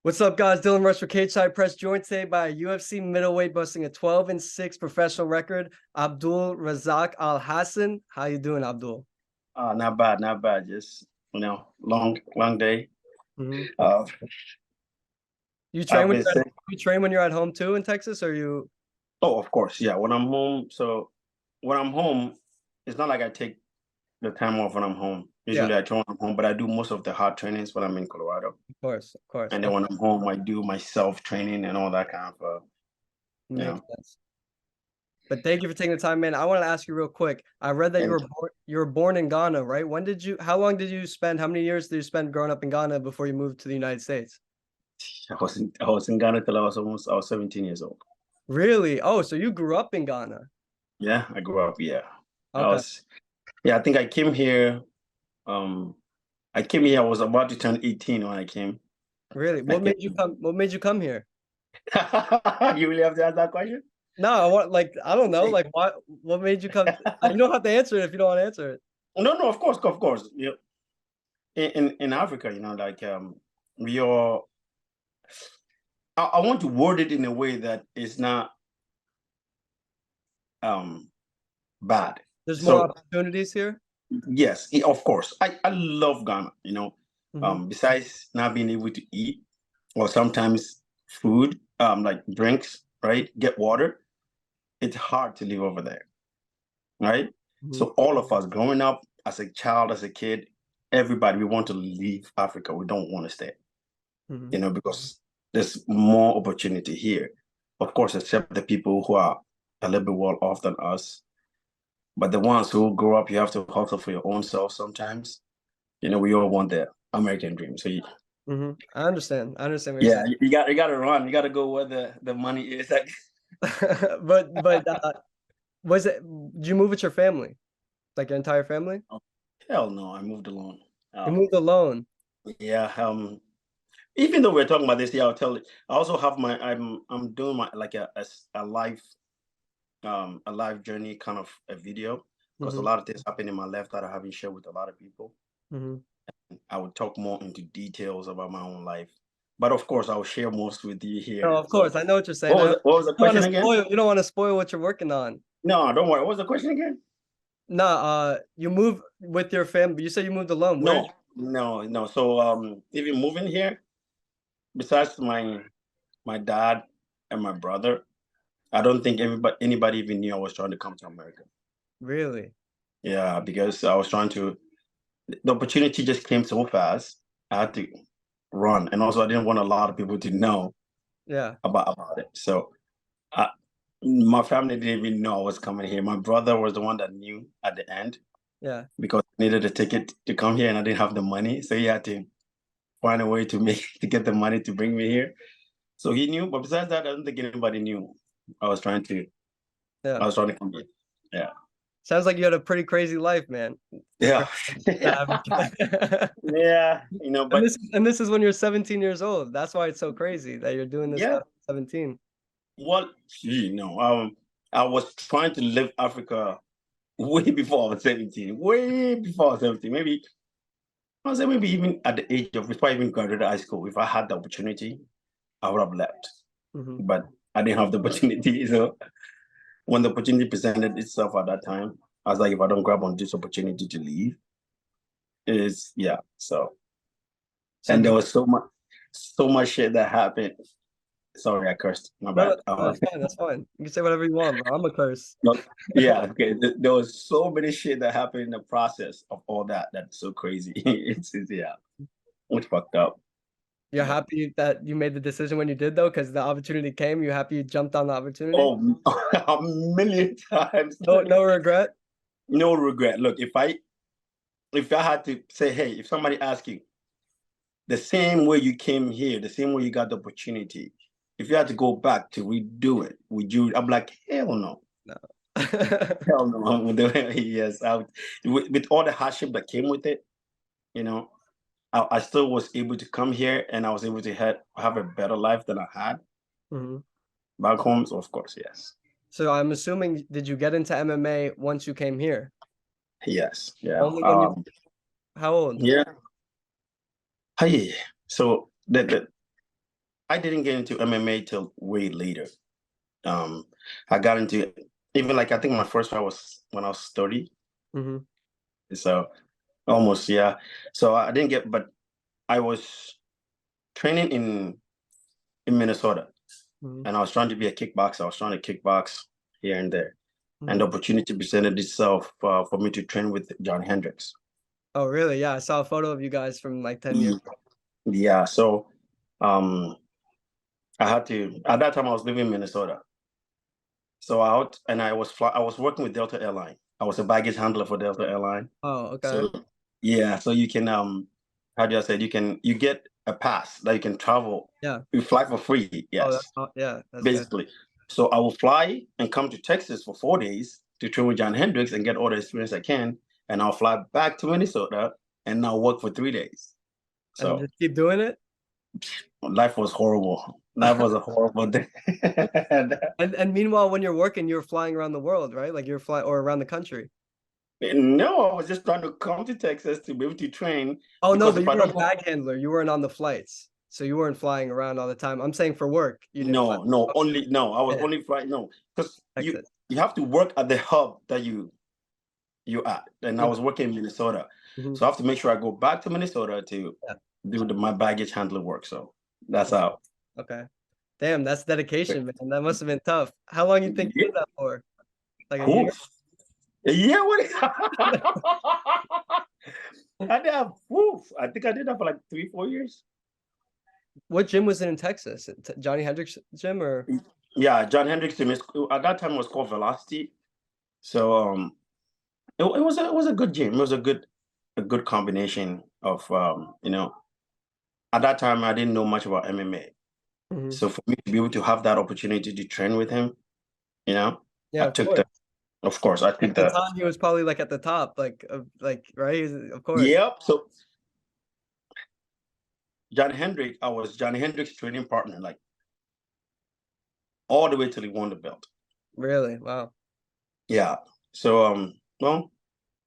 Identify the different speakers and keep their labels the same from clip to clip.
Speaker 1: What's up, guys? Dylan Rush for Cage Side Press, joined today by a UFC middleweight busting a 12-6 professional record, Abdul Razak Alhassan. How you doing, Abdul?
Speaker 2: Not bad, not bad. Just long day.
Speaker 1: Mhm.
Speaker 2: Uh,
Speaker 1: You train
Speaker 2: I've
Speaker 1: when
Speaker 2: been sick.
Speaker 1: you train when you're at home too in Texas, or you?
Speaker 2: Oh, of course, yeah. When I'm home, when I'm home, it's not like I take the time off when I'm home.
Speaker 1: Yeah,
Speaker 2: Usually I train when I'm home, but I do most of the hard trainings when I'm in Colorado.
Speaker 1: of course, of course.
Speaker 2: And then
Speaker 1: Okay,
Speaker 2: when I'm home, I do my self training and all that kind of, you
Speaker 1: makes
Speaker 2: know.
Speaker 1: sense. But thank you for taking the time, man. I want to ask you real quick. I read that
Speaker 2: And
Speaker 1: you were born in Ghana, right? When did you? How long did you spend? How many years did you spend growing up in Ghana before you moved to the United States?
Speaker 2: I was in Ghana till I was 17 years old.
Speaker 1: Really? Oh, so you grew up in Ghana?
Speaker 2: Yeah, I grew up. Yeah, I
Speaker 1: Okay.
Speaker 2: was. Yeah, I think I came here. Um, I came here. I was about to turn 18 when I came.
Speaker 1: Really?
Speaker 2: I
Speaker 1: What
Speaker 2: came
Speaker 1: made you come? What made you come here?
Speaker 2: You really have to ask that question?
Speaker 1: No, I want like I don't know, like what made you come? You don't have to answer it if you don't want to answer it.
Speaker 2: No, no, of course, of course. In Africa, like we are. I want to word it in a way that is not um bad.
Speaker 1: There's more
Speaker 2: So
Speaker 1: opportunities here.
Speaker 2: yes, of course, I love Ghana.
Speaker 1: Hmm.
Speaker 2: Besides not being able to eat or sometimes food, like drinks, right? Get water. It's hard to live over there, right?
Speaker 1: Hmm.
Speaker 2: So all of us growing up as a child, as a kid, everybody we want to leave Africa. We don't want to stay,
Speaker 1: Hmm.
Speaker 2: because there's more opportunity here. Of course, except the people who are a little bit well off than us. But the ones who grow up, you have to hustle for your own self sometimes. We all want the American dream. So
Speaker 1: Hmm. I understand. I understand what you're
Speaker 2: yeah,
Speaker 1: saying.
Speaker 2: you got to run. You got to go where the money is. Like,
Speaker 1: But was it? Did you move with your family? Like your entire family?
Speaker 2: oh, hell no, I moved alone.
Speaker 1: You
Speaker 2: Um,
Speaker 1: moved alone.
Speaker 2: yeah. Even though we're talking about this, yeah, I'll tell you. I also have I'm doing my like a life a life journey kind of a video because a
Speaker 1: Hmm.
Speaker 2: lot of things happen in my life that I haven't shared with a lot of people.
Speaker 1: Hmm.
Speaker 2: I would talk more into details about my own life, but of course, I'll share most with you
Speaker 1: No,
Speaker 2: here.
Speaker 1: of
Speaker 2: So,
Speaker 1: course. I know what you're saying. I, you
Speaker 2: what was the
Speaker 1: don't want
Speaker 2: question
Speaker 1: to
Speaker 2: again?
Speaker 1: spoil. You don't want to spoil what you're working on.
Speaker 2: No, don't worry. What was the question again?
Speaker 1: No, you move with your family. You said you moved alone. Where did
Speaker 2: No, no, no. So, even moving here, besides my dad and my brother, I don't think anybody even knew I was trying to come to America.
Speaker 1: really?
Speaker 2: Yeah, because I was trying to. The opportunity just came so fast. I had to run, and also I didn't want a lot of people to know
Speaker 1: Yeah,
Speaker 2: about it. So I, my family didn't even know I was coming here. My brother was the one that knew at the end
Speaker 1: yeah.
Speaker 2: because I needed a ticket to come here, and I didn't have the money, so he had to find a way to make to get the money to bring me here. So he knew, but besides that, I don't think anybody knew I was trying to. I
Speaker 1: Yeah.
Speaker 2: was trying to come here. Yeah,
Speaker 1: Sounds like you had a pretty crazy life, man.
Speaker 2: yeah,
Speaker 1: Yeah.
Speaker 2: yeah. But
Speaker 1: And this is when you're 17 years old. That's why it's so crazy that you're doing this
Speaker 2: yeah.
Speaker 1: stuff at 17.
Speaker 2: Well, I was trying to live Africa way before I was 17. Way before I was 17. Maybe I was say maybe even at the age of before I even graduated high school. If I had the opportunity, I would have left.
Speaker 1: Hmm.
Speaker 2: But I didn't have the opportunity. So when the opportunity presented itself at that time, I was like, if I don't grab on this opportunity to leave, is yeah. So
Speaker 1: So
Speaker 2: and there
Speaker 1: did,
Speaker 2: was so much shit that happened. Sorry, I cursed. My
Speaker 1: no,
Speaker 2: bad.
Speaker 1: no, that's fine. That's fine. You can say whatever you want, bro. I'm a curse.
Speaker 2: No, yeah, okay. There was so many shit that happened in the process of all that. That's so crazy. It's yeah, it's fucked up.
Speaker 1: You're
Speaker 2: But
Speaker 1: happy that you made the decision when you did, though, because the opportunity came. You happy you jumped on the opportunity?
Speaker 2: oh, a million times.
Speaker 1: No, no regret.
Speaker 2: No regret. Look, if I had to say, hey, if somebody asked you the same way you came here, the same way you got the opportunity, if you had to go back to redo it, would you? I'm like, hell no.
Speaker 1: No.
Speaker 2: Hell no. Yes, with all the hardship that came with it, you know, I still was able to come here and I was able to have a better life than I had
Speaker 1: Mhm.
Speaker 2: back home. So of course, yes.
Speaker 1: So I'm assuming, did you get into MMA once you came here?
Speaker 2: Yes. Yeah.
Speaker 1: Only when you, how old?
Speaker 2: Yeah. Hey. So I didn't get into MMA till way later. I got into even like I think my first fight was when I was 30.
Speaker 1: Mm-hmm.
Speaker 2: So almost, yeah. So I didn't get, but I was training in Minnesota,
Speaker 1: Mm-hmm.
Speaker 2: and I was trying to be a kickboxer. I was trying to kickbox here and there, and
Speaker 1: Mm-hmm.
Speaker 2: the opportunity presented itself for me to train with John Hendricks.
Speaker 1: Oh, really? Yeah, I saw a photo of you guys from like 10 years ago.
Speaker 2: Yeah. So um, I had to. At that time, I was living in Minnesota. So I was working with Delta Airline. I was a baggage handler for Delta Airline.
Speaker 1: Oh, okay.
Speaker 2: So yeah, so you can how do I say it? You get a pass that you can travel.
Speaker 1: Yeah.
Speaker 2: You fly for free.
Speaker 1: Oh,
Speaker 2: Yes,
Speaker 1: yeah, that's good.
Speaker 2: basically. So I will fly and come to Texas for 4 days to train with John Hendricks and get all the experience I can, and I'll fly back to Minnesota and now work for 3 days.
Speaker 1: And
Speaker 2: So
Speaker 1: just keep doing it.
Speaker 2: life was horrible. Life was a horrible day.
Speaker 1: And meanwhile, when you're working, you're flying around the world, right? Like you're flying or around the country.
Speaker 2: No, I was just trying to come to Texas to be able to train
Speaker 1: Oh no,
Speaker 2: because
Speaker 1: but
Speaker 2: if
Speaker 1: you
Speaker 2: I
Speaker 1: were a
Speaker 2: don't go,
Speaker 1: bag handler. You weren't on the flights, so you weren't flying around all the time. I'm saying for work, you didn't fly.
Speaker 2: no, I was
Speaker 1: Yeah,
Speaker 2: only flying. No, because
Speaker 1: Texas.
Speaker 2: you have to work at the hub that you at, and I
Speaker 1: Yeah.
Speaker 2: was working in Minnesota,
Speaker 1: Mhm.
Speaker 2: so I have to make sure I go back to Minnesota to
Speaker 1: Yeah.
Speaker 2: do my baggage handler work. So that's how.
Speaker 1: Okay. Damn, that's dedication, man. That must have been tough. How long you think you
Speaker 2: Yeah,
Speaker 1: did that for? Like a year?
Speaker 2: cool. Yeah, what? I did have, woof, I think I did that for like 3, 4 years.
Speaker 1: What gym was it in Texas? Johnny Hendricks gym or?
Speaker 2: Yeah, John Hendricks at that time was called Velocity. So it was a good gym. It was a good combination of at that time I didn't know much about MMA.
Speaker 1: Mhm.
Speaker 2: So for me to be able to have that opportunity to train with him,
Speaker 1: Yeah,
Speaker 2: I
Speaker 1: of
Speaker 2: took
Speaker 1: course.
Speaker 2: that. Of course, I took
Speaker 1: At the
Speaker 2: that.
Speaker 1: time, he was probably like at the top, like right? Of course.
Speaker 2: Yep. So I was John Hendricks' training partner, like all the way till he won the belt.
Speaker 1: Really? Wow.
Speaker 2: Yeah. So well,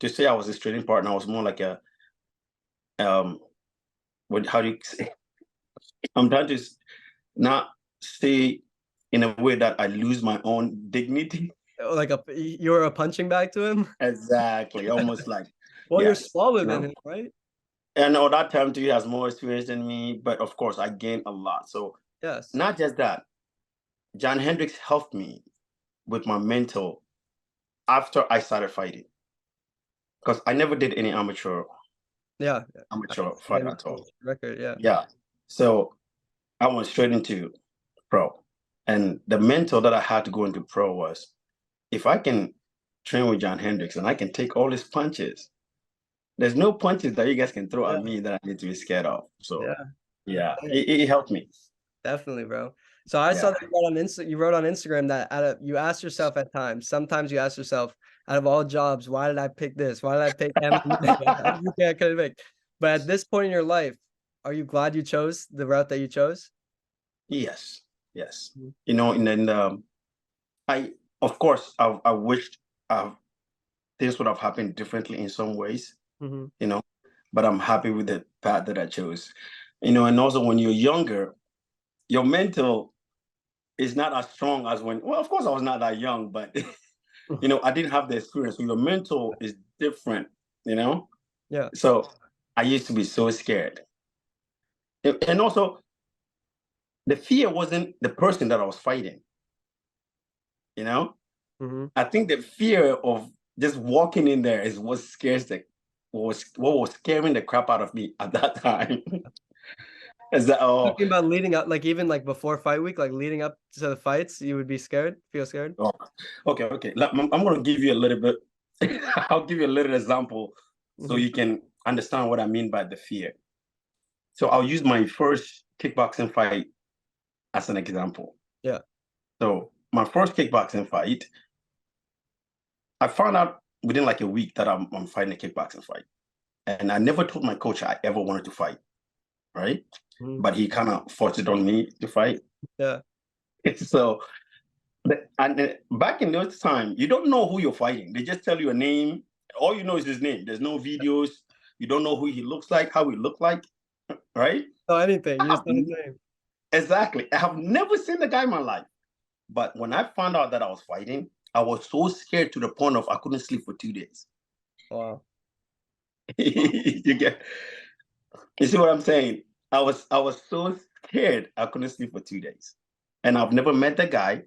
Speaker 2: to say I was his training partner, I was more like a um what how do you say? I'm trying to not say in a way that I lose my own dignity.
Speaker 1: Oh, like you were a punching bag to him?
Speaker 2: Exactly. Almost like,
Speaker 1: Well, you're
Speaker 2: yes.
Speaker 1: smaller
Speaker 2: You
Speaker 1: than
Speaker 2: know.
Speaker 1: him, right?
Speaker 2: And at that time too, he has more experience than me, but of course I gained a lot. So
Speaker 1: Yes.
Speaker 2: not just that, John Hendricks helped me with my mental after I started fighting. Because I never did any
Speaker 1: Yeah.
Speaker 2: amateur
Speaker 1: I
Speaker 2: fight
Speaker 1: didn't
Speaker 2: at all.
Speaker 1: record, yeah.
Speaker 2: Yeah. So I went straight into pro. And the mental that I had to go into pro was if I can train with John Hendricks and I can take all his punches, there's no punches that you guys can throw
Speaker 1: Yeah.
Speaker 2: at me that I need to be scared of. So
Speaker 1: Yeah.
Speaker 2: yeah, it helped me.
Speaker 1: Definitely, bro. So I saw
Speaker 2: Yeah.
Speaker 1: that you wrote on Instagram that you ask yourself at times, sometimes you ask yourself, out of all jobs, why did I pick this? Why did I pick MMA? Everything I could have picked. But at this point in your life, are you glad you chose the route that you chose?
Speaker 2: Yes. Yes.
Speaker 1: Mhm.
Speaker 2: And then I of course I wished things would have happened differently in some ways,
Speaker 1: Mhm.
Speaker 2: you know, but I'm happy with the path that I chose. And also when you're younger, your mental is not as strong as well, of course I was not that young, but I didn't have the experience. So your mental is different, you know?
Speaker 1: Yeah.
Speaker 2: So I used to be so scared. And also the fear wasn't the person that I was fighting, you know?
Speaker 1: Mhm.
Speaker 2: I think the fear of just walking in there is what scares what was scaring the crap out of me at that time. Is that
Speaker 1: Talking about leading up, like even like before fight week, like leading up to the fights, you would be scared, feel scared?
Speaker 2: oh, okay. I'm gonna give you a little bit, I'll give you a little example so
Speaker 1: Mhm.
Speaker 2: you can understand what I mean by the fear. So I'll use my first kickboxing fight as an example.
Speaker 1: Yeah.
Speaker 2: So my first kickboxing fight, I found out within like a week that I'm fighting a kickboxing fight. And I never told my coach I ever wanted to fight, right?
Speaker 1: Mhm.
Speaker 2: But he kind of forced it on me to fight.
Speaker 1: Yeah.
Speaker 2: So, back in those time, you don't know who you're fighting. They just tell you a name. All you know is his name. There's no videos. You don't know who he looks like, how he looked like, right?
Speaker 1: Oh, anything.
Speaker 2: I
Speaker 1: You
Speaker 2: have,
Speaker 1: just know his name.
Speaker 2: Exactly. I have never seen the guy in my life. But when I found out that I was fighting, I was so scared to the point of I couldn't sleep for 2 days.
Speaker 1: Wow.
Speaker 2: you get you see what I'm saying? I was so scared I couldn't sleep for 2 days. And I've never met the guy.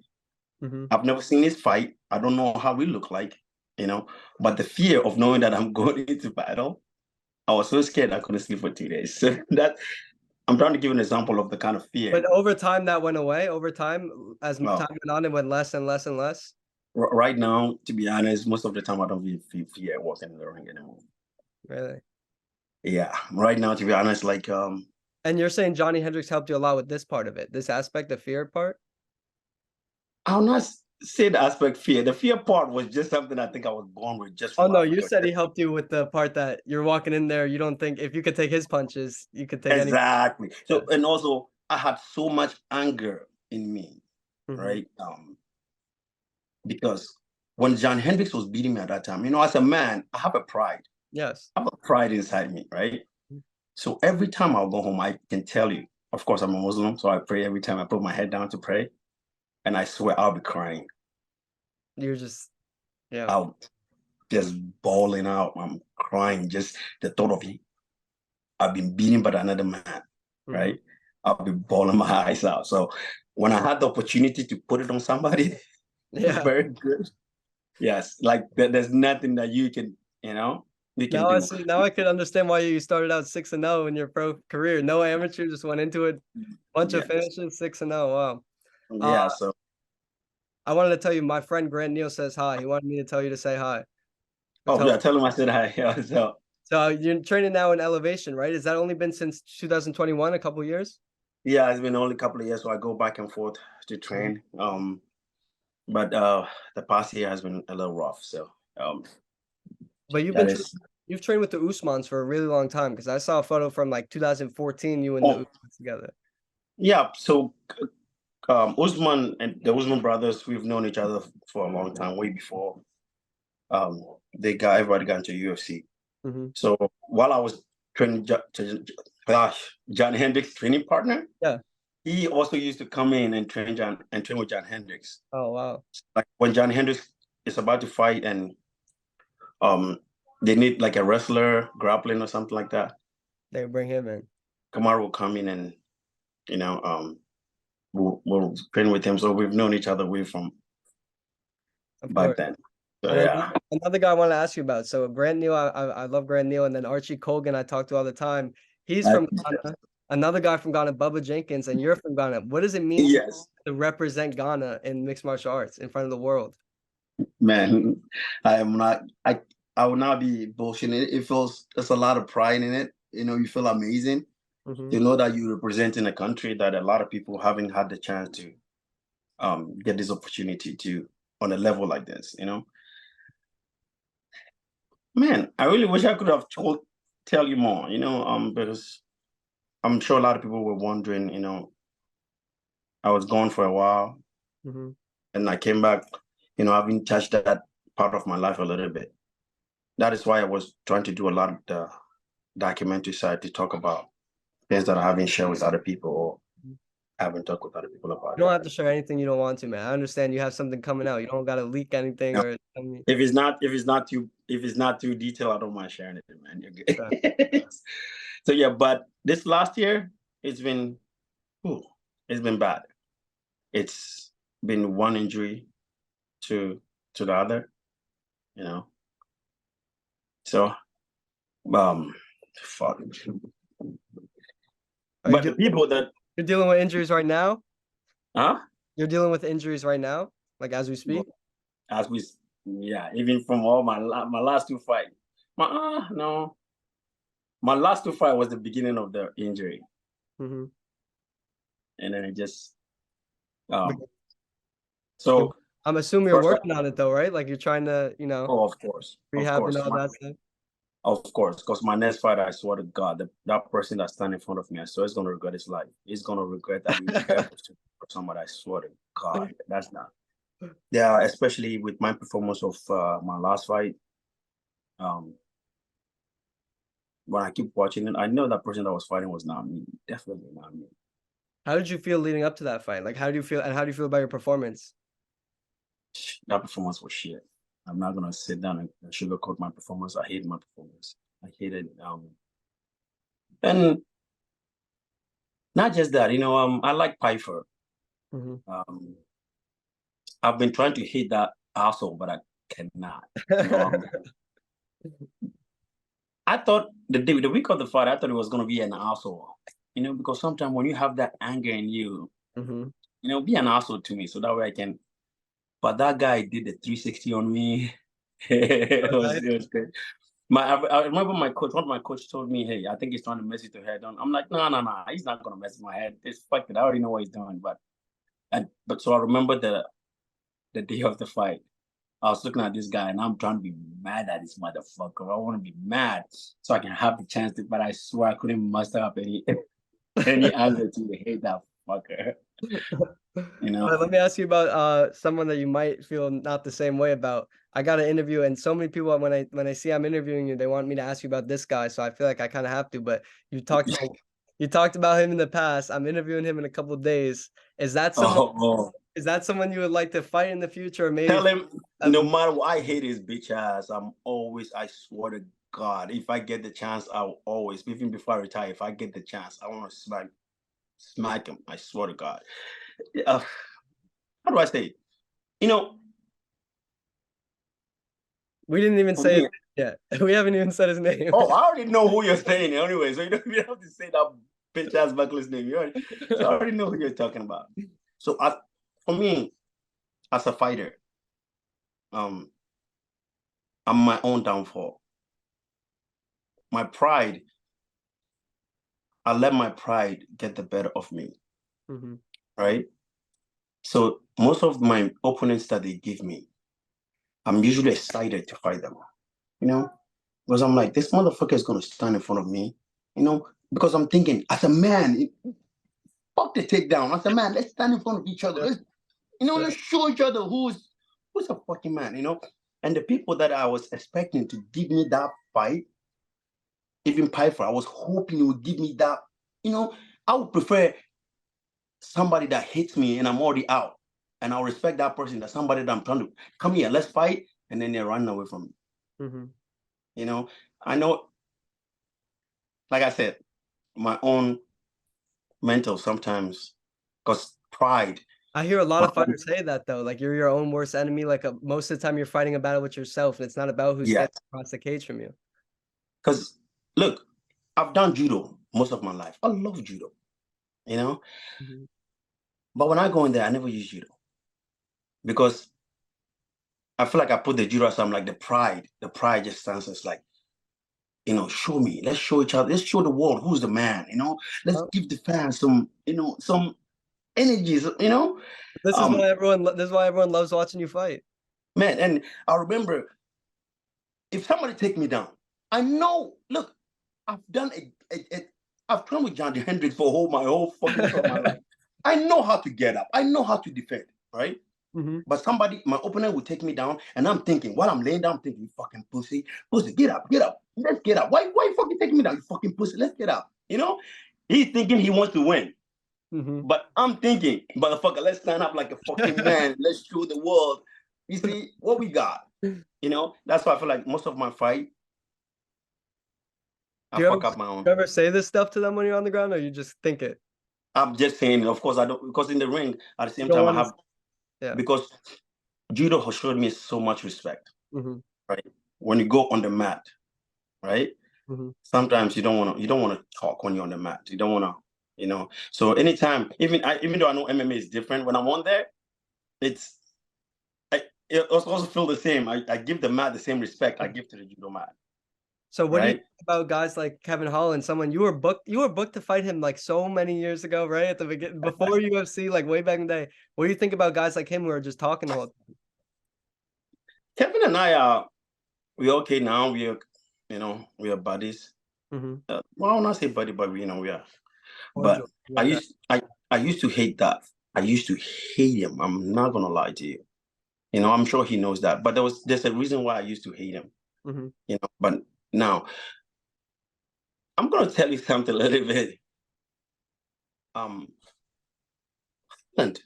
Speaker 1: Hmm.
Speaker 2: I've never seen his fight. I don't know how he look like, you know. But the fear of knowing that I'm going into battle, I was so scared I couldn't sleep for 2 days. So that I'm trying to give an example of the kind of fear.
Speaker 1: But over time, that went away. Over time, as time
Speaker 2: Well,
Speaker 1: went on, it went less and less and less.
Speaker 2: right now, to be honest, most of the time I don't feel fear walking in the ring anymore.
Speaker 1: Really?
Speaker 2: Yeah, right now, to be honest,
Speaker 1: And you're saying Johnny Hendricks helped you a lot with this part of it, this aspect, the fear part?
Speaker 2: I'll not say the aspect fear. The fear part was just something I think I was born with, just
Speaker 1: Oh
Speaker 2: from
Speaker 1: no, you
Speaker 2: Africa.
Speaker 1: said he helped you with the part that you're walking in there, you don't think if you could take his punches, you could take any.
Speaker 2: Exactly.
Speaker 1: Yeah.
Speaker 2: So, and also, I had so much anger in me,
Speaker 1: Hmm.
Speaker 2: right? Because when John Hendricks was beating me at that time, as a man, I have a pride.
Speaker 1: Yes.
Speaker 2: I have a pride inside me, right? So every time I'll go home, I can tell you, of course, I'm a Muslim, so I pray every time I put my head down to pray. And I swear I'll be crying.
Speaker 1: You're just, yeah.
Speaker 2: I'll just bawling out. I'm crying. Just the thought of it. I've been beaten by another man,
Speaker 1: Hmm.
Speaker 2: right? I'll be bawling my eyes out. So when I had the opportunity to put it on somebody,
Speaker 1: Yeah.
Speaker 2: very good. Yes, like there's nothing that you can, you can
Speaker 1: Now I
Speaker 2: do.
Speaker 1: see. Now I could understand why you started out 6-0 in your pro career. No amateur, just went into it, bunch of
Speaker 2: Yes.
Speaker 1: finishes, 6-0. Wow.
Speaker 2: Yeah. So
Speaker 1: I wanted to tell you, my friend Grant Neal says hi. He wanted me to tell you to say hi. Or
Speaker 2: oh
Speaker 1: tell.
Speaker 2: yeah, tell him I said hi. Yeah, so
Speaker 1: So you're training now in elevation, right? Has that only been since 2021, a couple years?
Speaker 2: yeah, it's been only a couple of years, so I go back and forth to
Speaker 1: Mhm.
Speaker 2: train. But the past year has been a little rough. So
Speaker 1: But
Speaker 2: that is
Speaker 1: you've trained with the Usmans for a really long time because I saw a photo from like 2014, you and the
Speaker 2: oh
Speaker 1: Usmans together.
Speaker 2: yeah. So Usman and the Usman brothers, we've known each other for a long time, way before um everybody got into UFC.
Speaker 1: Hmm.
Speaker 2: So while I was training John Hendricks' training partner,
Speaker 1: Yeah.
Speaker 2: he also used to come in and train with John Hendricks.
Speaker 1: Oh wow.
Speaker 2: Like when John Hendricks is about to fight and um they need like a wrestler grappling or something like that,
Speaker 1: They bring him in.
Speaker 2: Kamaru will come in and you know um we'll train with him. So we've known each other way from
Speaker 1: Of
Speaker 2: back
Speaker 1: course.
Speaker 2: then. So
Speaker 1: And then
Speaker 2: yeah.
Speaker 1: another guy I want to ask you about. So Grant Neal, I love Grant Neal, and then Archie Colgan, I talk to all the time. He's
Speaker 2: I,
Speaker 1: from Ghana. Another guy from Ghana, Bubba Jenkins, and you're from Ghana. What does it mean
Speaker 2: yes,
Speaker 1: to represent Ghana in mixed martial arts in front of the world?
Speaker 2: man. I am not I will not be bullshitting it. It feels there's a lot of pride in it. You feel amazing.
Speaker 1: Hmm.
Speaker 2: You know that you're representing a country that a lot of people haven't had the chance to get this opportunity to on a level like this. Man, I really wish I could have tell you more, because I'm sure a lot of people were wondering, I was gone for a while
Speaker 1: Hmm.
Speaker 2: and I came back, having touched that part of my life a little bit. That is why I was trying to do a lot of the documentary side to talk about things that I haven't shared with other people or haven't talked with other people about
Speaker 1: You don't
Speaker 2: it.
Speaker 1: have to share anything you don't want to, man. I understand you have something coming out. You don't got to leak anything
Speaker 2: Yeah.
Speaker 1: or tell me.
Speaker 2: If it's not too detailed, I don't mind sharing it, man. You're
Speaker 1: Okay.
Speaker 2: good. So yeah, but this last year, it's been, ooh, it's been bad. It's been one injury to the other, you know. So um, fuck.
Speaker 1: Are you
Speaker 2: But the people that,
Speaker 1: you're dealing with injuries right now?
Speaker 2: huh?
Speaker 1: You're dealing with injuries right now, like as we speak?
Speaker 2: As we, yeah, even from all my last two fights, no, my last two fight was the beginning of the injury,
Speaker 1: Hmm.
Speaker 2: and then it just so
Speaker 1: I'm assuming you're
Speaker 2: first,
Speaker 1: working on it though, right? Like you're trying to,
Speaker 2: oh, of
Speaker 1: rehab and
Speaker 2: course,
Speaker 1: all that stuff.
Speaker 2: because my next fight, I swear to God, that person that's standing in front of me, I swear, is gonna regret his life. He's gonna regret that he ever stood for somebody. I swear to God, that's not. Yeah, especially with my performance of my last fight. Um, when I keep watching it, I know that person that was fighting was not me. Definitely not me.
Speaker 1: How did you feel leading up to that fight? Like, how do you feel, and how do you feel about your performance?
Speaker 2: That performance was shit. I'm not gonna sit down and sugarcoat my performance. I hate my performance. I hated and not just that, I like Pyfer.
Speaker 1: Mhm.
Speaker 2: Um, I've been trying to hit that asshole, but I cannot. I thought the week of the fight, I thought it was gonna be an asshole. Because sometimes when you have that anger in you,
Speaker 1: Mhm.
Speaker 2: be an asshole to me, so that way I can. But that guy did the 360 on me. It was good. I remember one of my coach told me, "Hey, I think he's trying to mess with your head." I'm like, no, no, no, he's not gonna mess with my head. Just fuck it. I already know what he's doing. But so I remember the day of the fight. I was looking at this guy and I'm trying to be mad at this motherfucker. I want to be mad so I can have the chance to, but I swear I couldn't muster up any any anger to hate that fucker.
Speaker 1: Let me ask you about someone that you might feel not the same way about. I got an interview, and so many people when I see I'm interviewing you, they want me to ask you about this guy. So I feel like I kind of have to. But you talked about him in the past. I'm interviewing him in a couple of days. Is that someone?
Speaker 2: Oh,
Speaker 1: Is that someone you would like to fight in the future, or maybe?
Speaker 2: tell him no matter what, I hate his bitch ass. I swear to God, if I get the chance, I'll always, even before I retire, if I get the chance, I want to smack him. I swear to God. How do I say it? You know,
Speaker 1: We didn't even
Speaker 2: for
Speaker 1: say it
Speaker 2: me,
Speaker 1: yet. We haven't even said his name.
Speaker 2: oh, I already know who you're saying anyway, so you don't even have to say that bitch ass Buckley's name. So I already know who you're talking about. So for me, as a fighter, um, I'm my own downfall. My pride, I let my pride get the better of me,
Speaker 1: Mhm.
Speaker 2: right? So most of my opponents that they give me, I'm usually excited to fight them, you know, because I'm like, this motherfucker is gonna stand in front of me, because I'm thinking as a man, fuck the takedown. As a man, let's stand in front of each other.
Speaker 1: Yeah.
Speaker 2: Let's show each other who's a fucking man. And the people that I was expecting to give me that fight, even Pyfer, I was hoping he would give me that. I would prefer somebody that hits me and I'm already out. And I'll respect that person, that somebody that I'm trying to come here, let's fight, and then they're running away from me.
Speaker 1: Mhm.
Speaker 2: I know, like I said, my own mental sometimes, because pride.
Speaker 1: I hear a lot
Speaker 2: My
Speaker 1: of
Speaker 2: own,
Speaker 1: fighters say that though, like you're your own worst enemy. Like most of the time, you're fighting a battle with yourself, and it's not about who's
Speaker 2: yes,
Speaker 1: standing across the cage from you.
Speaker 2: because look, I've done judo most of my life. I love judo, you know.
Speaker 1: Mhm.
Speaker 2: But when I go in there, I never use judo because I feel like I put the judo aside. I'm like the pride just stands as like, show me. Let's show each other. Let's show the world who's the man. Let's
Speaker 1: Oh,
Speaker 2: give the fans some energies. Um,
Speaker 1: this is why everyone loves watching you fight.
Speaker 2: man. And I remember if somebody take me down, I know. Look, I've done I've trained with John D. Hendricks for my whole fucking most of my life. I know how to get up. I know how to defend. Right.
Speaker 1: Mhm.
Speaker 2: But my opponent will take me down, and I'm thinking, while I'm laying down, I'm thinking, you fucking pussy, get up, let's get up. Why you fucking taking me down, you fucking pussy, let's get up. He's thinking he wants to win,
Speaker 1: Mhm.
Speaker 2: but I'm thinking, motherfucker, let's stand up like a fucking man. Let's show the world. You see what we got. That's why I feel like most of my fight, I
Speaker 1: Do you ever,
Speaker 2: fuck up my own.
Speaker 1: say this stuff to them when you're on the ground, or you just think it?
Speaker 2: I'm just saying, of course, I don't, because in the ring, at the
Speaker 1: You
Speaker 2: same
Speaker 1: don't
Speaker 2: time, I
Speaker 1: want
Speaker 2: have,
Speaker 1: to. Yeah.
Speaker 2: because judo has showed me so much respect,
Speaker 1: Mhm.
Speaker 2: right? When you go on the mat, right?
Speaker 1: Mhm.
Speaker 2: Sometimes you don't want to talk when you're on the mat. You don't want to. So anytime, even though I know MMA is different, when I'm on there, it's it also feel the same. I give the mat the same respect I give to the judo mat,
Speaker 1: So what do you
Speaker 2: right?
Speaker 1: think about guys like Kevin Holland? Someone you were booked to fight him like so many years ago, right? At the beginning, before UFC, like way back in the day. What do you think about guys like him who are just talking the whole time?
Speaker 2: Kevin and I are we're okay now. We are buddies.
Speaker 1: Mhm.
Speaker 2: Well, I will not say buddy, but we are. But
Speaker 1: Cordial. I
Speaker 2: I
Speaker 1: like that.
Speaker 2: used I used to hate that. I used to hate him. I'm not gonna lie to you. I'm sure he knows that. But there's a reason why I used to hate him.
Speaker 1: Mhm.
Speaker 2: But now I'm gonna tell you something a little bit. Um, Haaland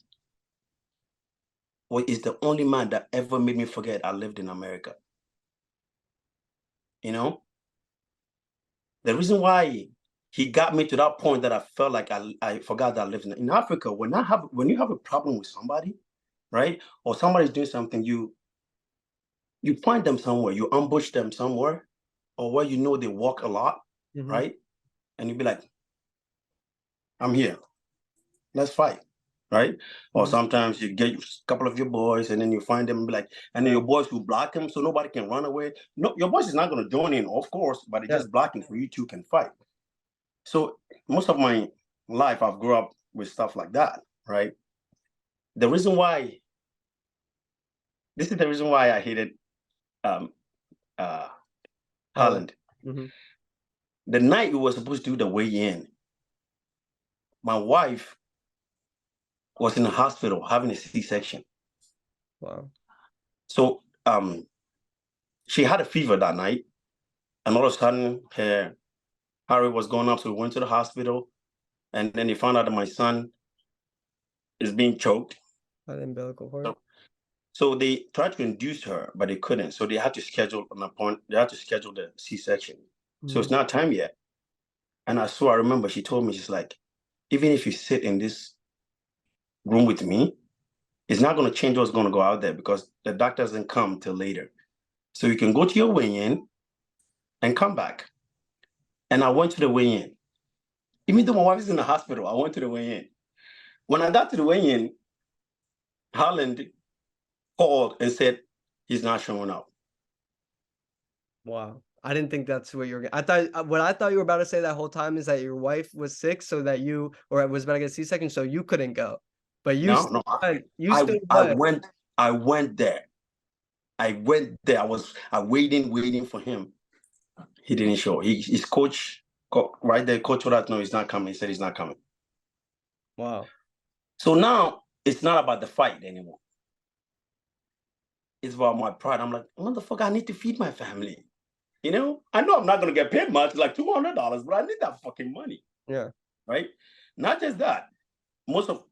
Speaker 2: is the only man that ever made me forget I lived in America. You know, the reason why he got me to that point that I felt like I forgot that I lived in Africa. When you have a problem with somebody, right, or somebody's doing something, you find them somewhere, you ambush them somewhere, or where you know they walk a lot, right, and you be like, I'm here, let's fight. Right? Or sometimes you get a couple of your boys and then you find them and be like, and then your boys will block him so nobody can run away. No, your boys is not going to join in, of course, but it's just blocking so you two can fight. So most of my life, I've grew up with stuff like that, right? This is the reason why I hated Haaland. The night we were supposed to do the weigh-in, my wife was in the hospital having a C-section.
Speaker 1: Wow.
Speaker 2: So she had a fever that night, and all of a sudden her heart rate was going up. So we went to the hospital, and then they found out that my son is being choked.
Speaker 1: By the umbilical cord.
Speaker 2: So they tried to induce her, but they couldn't. So they had to schedule an appointment. They had to schedule the C-section. So it's not time yet. And I remember she told me, she's like, even if you sit in this room with me, it's not going to change what's going to go out there because the doctor doesn't come till later. So you can go to your weigh-in and come back. And I went to the weigh-in. Even though my wife is in the hospital, I went to the weigh-in. When I got to the weigh-in, Haaland called and said he's not showing up.
Speaker 1: Wow. I didn't think that's what you were. I thought you were about to say that whole time is that your wife was sick, so that you was about to get C-section, so you couldn't go. But you
Speaker 2: No, I went there. I waiting for him. He didn't show. His coach right there. Coach told us no, he's not coming. He said he's not coming.
Speaker 1: Wow.
Speaker 2: So now it's not about the fight anymore. It's about my pride. I'm like, motherfucker, I need to feed my family. You know, I know I'm not gonna get paid much, like $200, but I need that fucking money.
Speaker 1: Yeah.
Speaker 2: Right. Not just that. Most of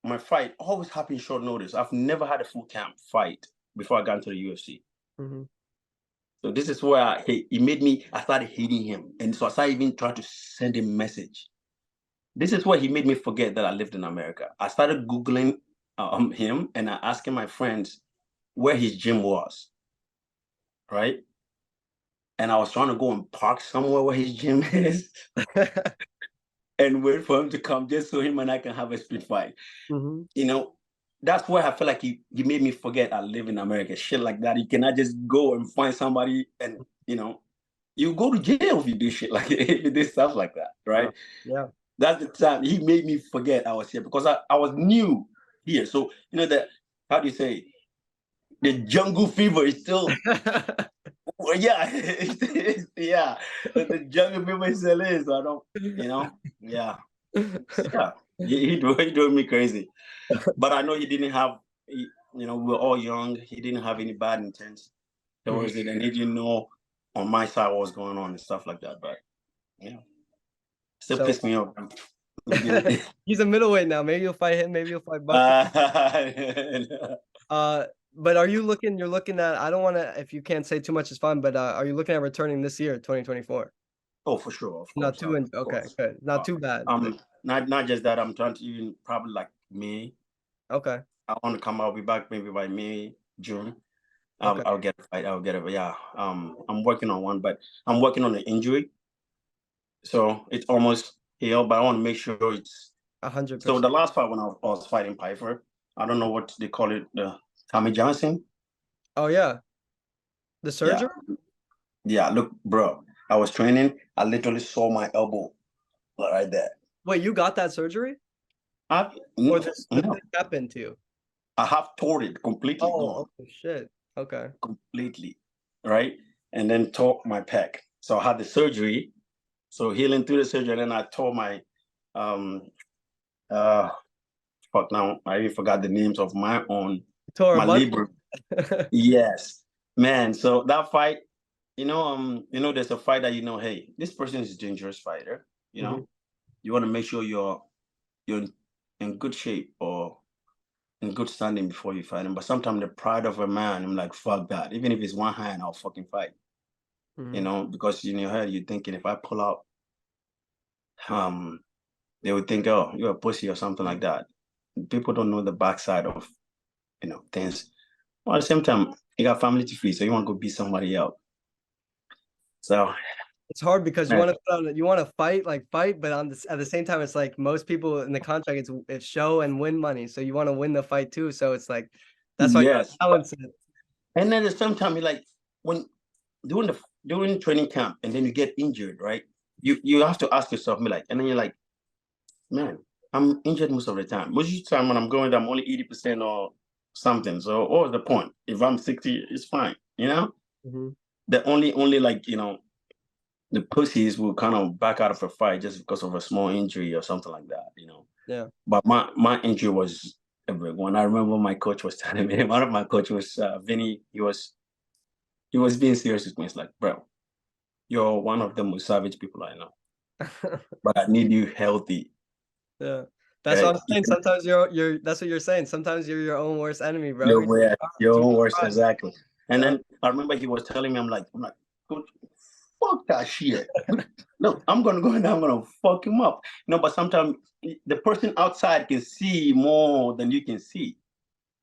Speaker 2: my fight always happened short notice. I've never had a full camp fight before I got into the UFC. So this is where I started hating him. And so I started even trying to send him a message. This is where he made me forget that I lived in America. I started Googling him and I asking my friends where his gym was. Right. And I was trying to go and park somewhere where his gym is and wait for him to come just so him and I can have a street fight. You know, that's where I feel like he made me forget I live in America. Shit like that. You cannot just go and find somebody and, you know, you go to jail if you do shit like if you do stuff like that, right?
Speaker 1: Yeah.
Speaker 2: That's the time he made me forget I was here because I was new here. So, you know, how do you say, the jungle fever is still... Well, yeah, yeah. But the jungle fever still is. So I don't, you know, yeah. Yeah, he drove me crazy. But I know he didn't have, you know, we were all young. He didn't have any bad intent towards it. And he didn't know on my side what was going on and stuff like that. But, yeah, still pissed me off.
Speaker 1: He's a middleweight now. Maybe you'll fight him. Maybe you'll fight Buck. But are you looking? You're looking at. I don't want to. If you can't say too much, it's fine. But are you looking at returning this year, 2024?
Speaker 2: Oh, for sure. Of course.
Speaker 1: Not too. Okay, good. Not too bad.
Speaker 2: Not just that. I'm trying to even probably like May.
Speaker 1: Okay.
Speaker 2: I want to come. I'll be back maybe by May, June.
Speaker 1: Okay.
Speaker 2: I'll get a fight. I'll get it. Yeah. I'm working on one, but I'm working on an injury. So it's almost healed, but I want to make sure it's
Speaker 1: 100%.
Speaker 2: So the last fight when I was fighting Pyfer, I don't know what they call it, the Tommy Johnson.
Speaker 1: Oh yeah. The surgery?
Speaker 2: Yeah, look, bro. I was training. I literally saw my elbow right there.
Speaker 1: Wait, you got that surgery?
Speaker 2: Or
Speaker 1: this happened to you?
Speaker 2: I have tore it completely.
Speaker 1: Oh shit. Okay.
Speaker 2: Completely. Right? And then tore my pec. So I had the surgery. So healing through the surgery, and then I tore my fuck now, I even forgot the names of my own. My labrum. Yes. Man, so that fight, you know, there's a fight that hey, this person is a dangerous fighter. You know, you want to make sure you're in good shape or in good standing before you fight him. But sometimes the pride of a man, I'm like, fuck that. Even if it's one hand, I'll fucking fight. You know, because in your head you're thinking if I pull out, they would think, oh, you're a pussy or something like that. People don't know the backside of things. Well, at the same time, you got family to feed, so you want to go beat somebody up. So
Speaker 1: It's hard because you
Speaker 2: man,
Speaker 1: want to fight, but at the same time, it's like most people in the contract, it's show and win money. So you want to win the fight too. So it's like that's why you
Speaker 2: yes,
Speaker 1: balance it.
Speaker 2: and then at the same time, you like when doing training camp, and then you get injured, right? You have to ask yourself, me like, and then you're like, man, I'm injured most of the time. Most of the time when I'm going, I'm only 80% or something. So what was the point? If I'm 60, it's fine, you know. The only like the pussies will kind of back out of a fight just because of a small injury or something like that,
Speaker 1: Yeah.
Speaker 2: But my injury was a big one. I remember my coach was telling me, one of my coach was Vinny. He was being serious with me. It's like, bro, you're one of the most savage people I know, but I need you healthy.
Speaker 1: Yeah. That's what I'm saying. Sometimes that's what you're saying. Sometimes you're your own worst enemy, bro.
Speaker 2: Your worst, exactly. And then I remember he was telling me, I'm like, coach, fuck that shit. No, I'm gonna go in there, I'm gonna fuck him up. But sometimes the person outside can see more than you can see,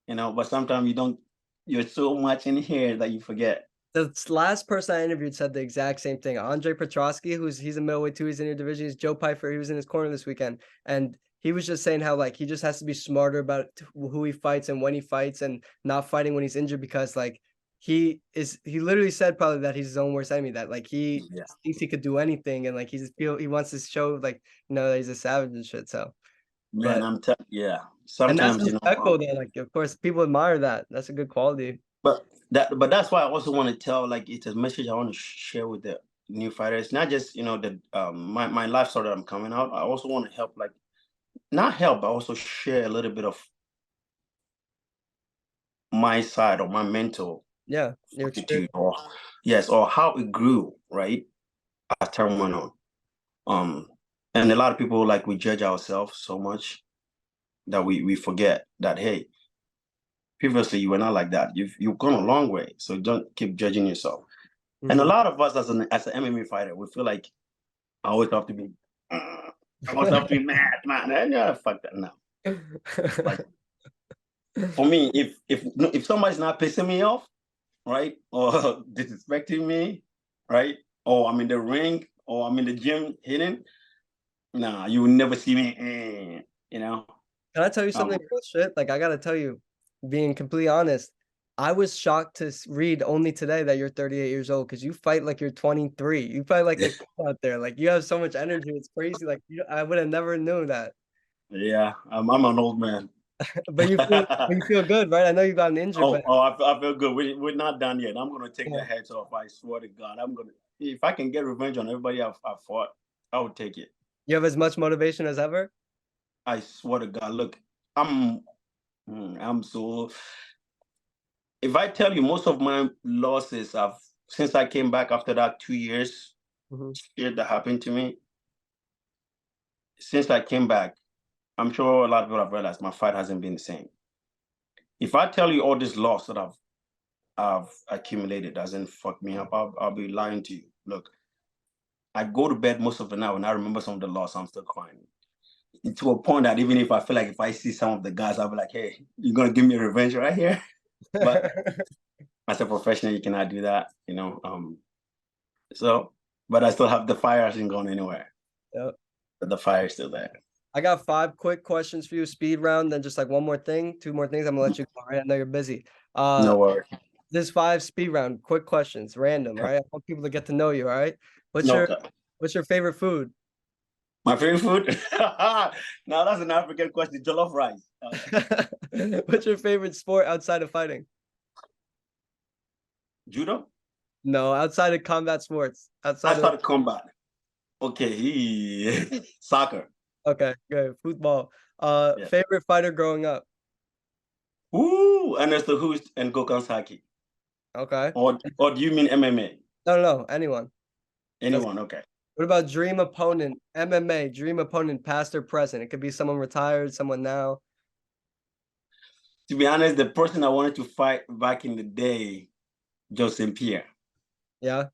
Speaker 2: but sometimes you don't, you're so much in here that you forget.
Speaker 1: The last person I interviewed said the exact same thing. Andre Petrosky, he's a middleweight too, he's in your division. He's Joe Pyfer, he was in his corner this weekend. And he was just saying how like he just has to be smarter about who he fights and when he fights and not fighting when he's injured because like he literally said probably that he's his own worst enemy, that like he thinks he could do anything and like he wants to show like that he's a savage and shit. So
Speaker 2: Man, I'm telling yeah.
Speaker 1: and that's
Speaker 2: Sometimes
Speaker 1: respectful though. Like of course people admire that. That's a good quality.
Speaker 2: but that's why I also want to tell, like, it's a message I want to share with the new fighters. Not just the my lifestyle that I'm coming out. I also want to help, like, not help, but also share a little bit of my side or my mental
Speaker 1: Your
Speaker 2: fortitude,
Speaker 1: experience.
Speaker 2: or how it grew, right, as time went on. And a lot of people, like, we judge ourselves so much that we forget that, hey, previously you were not like that. You've gone a long way, so don't keep judging yourself. And a lot of us as an MMA fighter, we feel like I always have to be mad, man. Yeah, fuck that now. Like, for me, if somebody's not pissing me off, right, or disrespecting me, right, or I'm in the ring, or I'm in the gym hitting, nah, you will never see me.
Speaker 1: Can I tell you something real shit? Like, I gotta tell you, being completely honest, I was shocked to read only today that you're 38 years old because you fight like you're 23. You fight like a kid out there. Like, you have so much energy. It's crazy. Like, I would have never known that.
Speaker 2: Yeah, I'm an old man.
Speaker 1: But you feel good, right? I know you got an injury, but
Speaker 2: I feel good. We're not done yet. I'm gonna take their heads off. I swear to God, if I can get revenge on everybody I've fought, I would take it.
Speaker 1: you have as much motivation as ever.
Speaker 2: I swear to God. Look, I'm so. If I tell you, most of my losses since I came back after that 2 years shit that happened to me. Since I came back, I'm sure a lot of people have realized my fight hasn't been the same. If I tell you all this loss that I've accumulated doesn't fuck me up, I'll be lying to you. Look, I go to bed most of the night when I remember some of the loss, I'm still crying. To a point that even if I feel like if I see some of the guys, I'll be like, hey, you're gonna give me revenge right here. But as a professional, you cannot do that, So, but I still have the fire hasn't gone anywhere.
Speaker 1: Yep.
Speaker 2: But the fire is still there.
Speaker 1: I got 5 quick questions for you, speed round, then just like one more thing, 2 more things. I'm gonna let you go. Right? I know you're busy.
Speaker 2: No worries.
Speaker 1: This 5 speed round, quick questions, random. All right, I want people to get to know you. All right, what's your favorite food?
Speaker 2: My favorite food? Now that's an African question. Jollof rice.
Speaker 1: What's your favorite sport outside of fighting?
Speaker 2: Judo?
Speaker 1: No, outside of combat sports.
Speaker 2: Outside of combat. Okay, soccer.
Speaker 1: Okay, good. Football. Favorite fighter growing up?
Speaker 2: Ooh, Ernesto Hoost and Gokhan Saki.
Speaker 1: Okay.
Speaker 2: Or do you mean MMA?
Speaker 1: No, anyone.
Speaker 2: Anyone, okay.
Speaker 1: What about dream opponent? MMA, dream opponent, past or present. It could be someone retired, someone now.
Speaker 2: To be honest, the person I wanted to fight back in the day, Joe Pyfer.
Speaker 1: Yeah.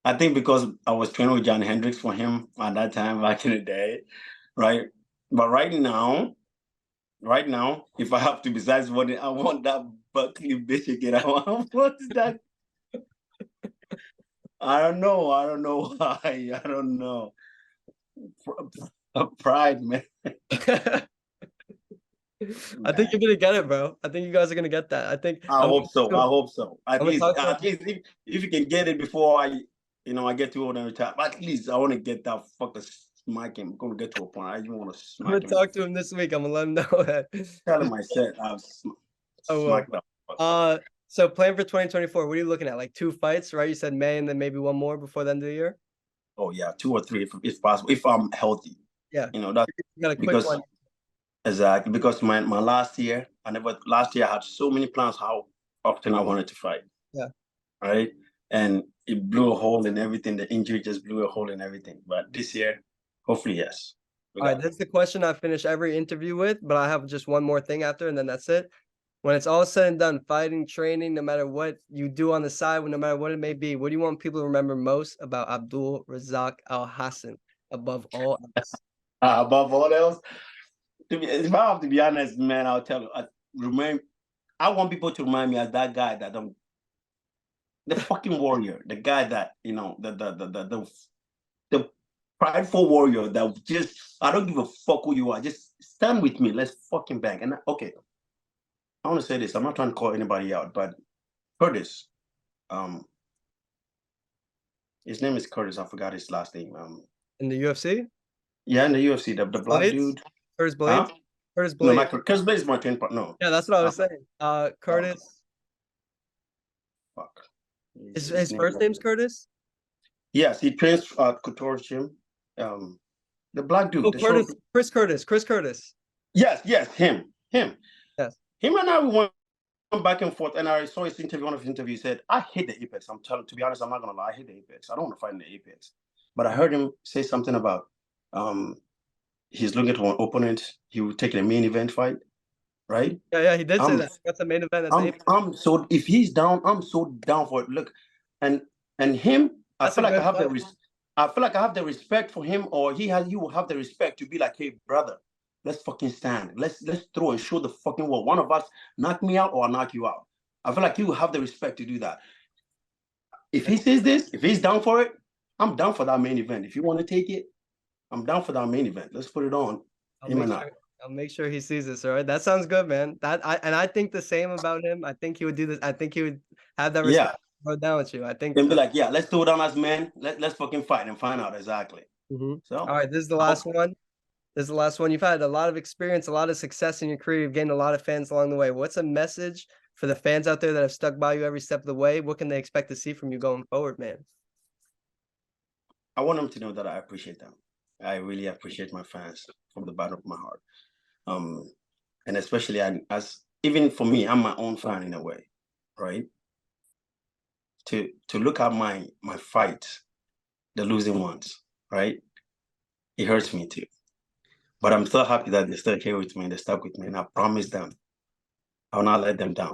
Speaker 2: I think because I was training with John Hendricks for him at that time back in the day, right? But right now, if I have to, besides what I want that Buckley bitch again. I want what is that? I don't know. I don't know why. I don't know. Pride, man.
Speaker 1: I think you're gonna get it, bro. I think you guys are gonna get that. I think
Speaker 2: I hope so. I hope so. At least if you can get it before I get too old and retire. At least I want to get that fucker smack him. I'm gonna get to a point. I just want to
Speaker 1: I'm
Speaker 2: smack
Speaker 1: gonna
Speaker 2: him.
Speaker 1: talk to him this week. I'm gonna let him know that.
Speaker 2: Tell him I said I'll smack that fucker.
Speaker 1: So plan for 2024. What are you looking at? Like 2 fights, right? You said May and then maybe 1 more before the end of the year.
Speaker 2: Oh yeah, 2 or 3 if possible. If I'm healthy.
Speaker 1: Yeah.
Speaker 2: That's
Speaker 1: you got a quick
Speaker 2: because
Speaker 1: one.
Speaker 2: Exactly, because my last year, I had so many plans how often I wanted to fight.
Speaker 1: Yeah.
Speaker 2: Right. And it blew a hole in everything. The injury just blew a hole in everything. But this year, hopefully, yes.
Speaker 1: All right, that's the question I finish every interview with, but I have just one more thing after, and then that's it. When it's all said and done, fighting, training, no matter what you do on the side, no matter what it may be, what do you want people to remember most about Abdul Razak Alhassan above all else?
Speaker 2: Above all else? If I have to be honest, man, I'll tell you. I want people to remind me of that guy the fucking warrior, the guy that the prideful warrior that just, I don't give a fuck who you are, just stand with me. Let's fucking bang. And okay, I want to say this. I'm not trying to call anybody out, but Curtis, his name is Curtis. I forgot his last name.
Speaker 1: In the UFC?
Speaker 2: Yeah, in the UFC, the black dude.
Speaker 1: Curtis Blades?
Speaker 2: Huh?
Speaker 1: Curtis Blades.
Speaker 2: No, Curtis Blades is my train partner. No.
Speaker 1: Yeah, that's what I was saying. Curtis.
Speaker 2: Fuck.
Speaker 1: His first name's Curtis?
Speaker 2: Yes, he trains at Couture Gym. The black dude.
Speaker 1: Oh, Curtis. Chris Curtis.
Speaker 2: Yes, him.
Speaker 1: Yes.
Speaker 2: Him and I, we went back and forth, and I saw his interview. One of his interviews, he said, I hate the Apex. To be honest, I'm not gonna lie, I hate the Apex. I don't want to fight in the Apex. But I heard him say something about he's looking to an opponent. He will take a main event fight, right?
Speaker 1: Yeah, he did say that. That's the main event.
Speaker 2: So if he's down, I'm so down for it. Look, and him, I feel like I have the respect for him, or you will have the respect to be like, hey, brother, let's fucking stand. Let's throw and show the fucking world. One of us knock me out or I'll knock you out. I feel like you will have the respect to do that. If he says this, if he's down for it, I'm down for that main event. If you want to take it, I'm down for that main event. Let's put it on.
Speaker 1: I'll make sure he sees this. All right, that sounds good, man. I think the same about him. I think he would do this. I think he would have that respect.
Speaker 2: Yeah.
Speaker 1: Go down with you. I think.
Speaker 2: And be like, yeah, let's throw it down as men. Let's fucking fight and find out exactly.
Speaker 1: So, all right, this is the last one. This is the last one. You've had a lot of experience, a lot of success in your career. You've gained a lot of fans along the way. What's a message for the fans out there that have stuck by you every step of the way? What can they expect to see from you going forward, man?
Speaker 2: I want them to know that I appreciate them. I really appreciate my fans from the bottom of my heart. And especially even for me, I'm my own fan in a way, right? To look at my fights, the losing ones, right? It hurts me too. But I'm so happy that they're still here with me and they stuck with me. And I promise them I will not let them down.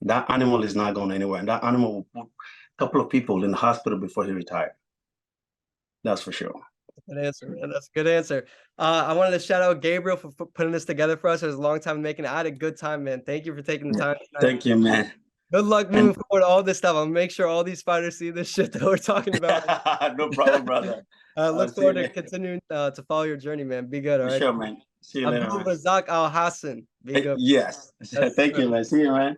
Speaker 2: That animal is not going anywhere. And that animal will put a couple of people in the hospital before he retired. That's for sure.
Speaker 1: Good answer, man. That's a good answer. I wanted to shout out Gabriel for putting this together for us. It was a long time making it. I had a good time, man. Thank you for taking the time tonight.
Speaker 2: Thank you, man.
Speaker 1: Good luck moving forward. All this stuff. I'll make sure all these fighters see this shit that we're talking about.
Speaker 2: No problem, brother.
Speaker 1: Look forward to continuing to follow your journey, man. Be good, all right?
Speaker 2: Sure, man. See you later.
Speaker 1: Abdul Razak Alhassan. Be good.
Speaker 2: Yes. Thank you, man. See you, man.